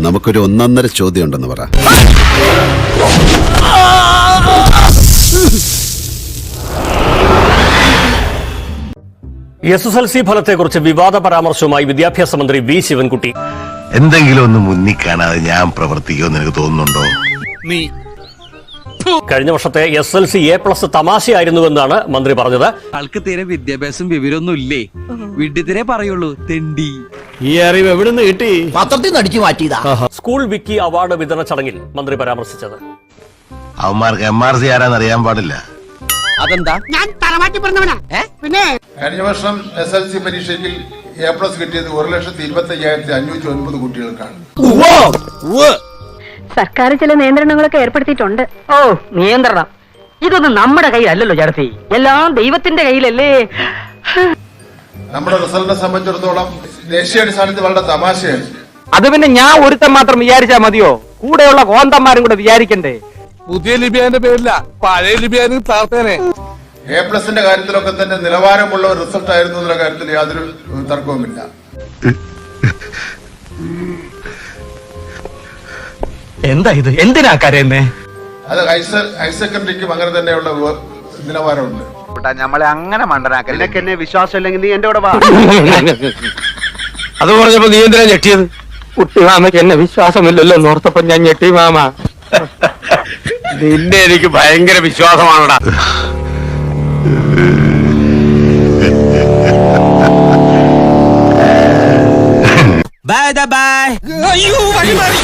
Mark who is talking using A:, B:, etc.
A: നമുക്കൊരു ഒന്നൊന്നര ചോദ്യം ഉണ്ടെന്ന് പറ.
B: SSLC ഫലത്തെക്കുറിച്ച് വിവാദ പരാമർശവുമായി വിദ്യാഭ്യാസ മന്ത്രി വി ശിവൻകുട്ടി.
C: എന്തെങ്കിലും ഒന്ന് മുന്നിൽ കാണാതെ ഞാൻ പ്രവർത്തിക്കുമെന്ന് എനിക്ക് തോന്നുന്നുണ്ടോ?
B: കഴിഞ്ഞ വർഷത്തെ SSLC A+ തമാശയായിരുന്നുവെന്നാണ് മന്ത്രി പറഞ്ഞത്.
D: ആൾക്ക് തീരെ വിദ്യാഭ്യാസം വിവരമൊന്നും ഇല്ലേ, വിഡ്ഢിത്തിരെ പറയുള്ളൂ, തെണ്ടി.
E: ഈ അറിവ് എവിടുന്ന് കിട്ടി?
F: പത്രത്തിൽ നിന്ന് അടിച്ചു മാറ്റിയതാ.
B: സ്കൂൾ വിക്കി അവാർഡ് വിതരണ ചടങ്ങിൽ മന്ത്രി പരാമർശിച്ചത്.
C: അവന്മാർക്ക് MRC ആരാന്ന് അറിയാൻ പാടില്ല.
D: അതെന്താ?
F: ഞാൻ തറവാട്ടി പറഞ്ഞവനാ. പിന്നെ
G: കഴിഞ്ഞ വർഷം SSLC പരീക്ഷയ്ക്ക് A+ കിട്ടിയത് 1,25,509 കുട്ടികൾക്കാണ്.
H: സർക്കാർ ചില നിയന്ത്രണങ്ങളൊക്കെ ഏർപ്പെടുത്തിയിട്ടുണ്ട്.
I: ഓ, നിയന്ത്രണം ഇതൊന്നും നമ്മുടെ കയ്യിലല്ലല്ലോ ചേർത്തി, എല്ലാം ദൈവത്തിന്റെ കയ്യിലല്ലേ.
G: നമ്മുടെ റിസൾട്ടിനെ സംബന്ധിച്ചിടത്തോളം ദേശീയാടിസ്ഥാനത്തിൽ വളരെ തമാശയാണ്.
I: അത് പിന്നെ ഞാൻ ഒരുത്തൻ മാത്രം വിചാരിച്ചാ മതിയോ? കൂടെയുള്ള കോന്തന്മാരും കൂടെ വിചാരിക്കണ്ടേ?
E: പുതിയ ലിബിയാന്റെ പേരില്ല, പഴയ ലിബിയാനും പ്രാർത്ഥന.
G: A+ന്റെ കാര്യത്തിലൊക്കെ തന്നെ നിലവാരമുള്ള ഒരു റിസൾട്ട് ആയിരുന്നു എന്നുള്ള കാര്യത്തിൽ യാതൊരു തർക്കവുമില്ല.
I: എന്താ ഇത്? എന്തിനാ കരയുന്നേ?
G: അത് ഹയർ സെക്കൻഡറിക്കും അങ്ങനെ തന്നെയുള്ള നിലവാരമുണ്ട്.
J: നമ്മളെ അങ്ങനെ മണ്ടനാക്കല്ലേ.
E: എന്നെ വിശ്വാസം ഇല്ലെങ്കിൽ നീ എന്റെ കൂടെ വാ.
I: അത് പറഞ്ഞപ്പോ നീ എന്തിനാ ഞെട്ടിയത്? കുട്ടി മാമയ്ക്ക് എന്നെ വിശ്വാസമില്ലല്ലോ എന്നോർത്തപ്പോ ഞാൻ ഞെട്ടി മാമ.
E: നിന്നെ എനിക്ക് ഭയങ്കര വിശ്വാസമാണടാ.
D: Bye bye. അയ്യോ, വഴി മാറി.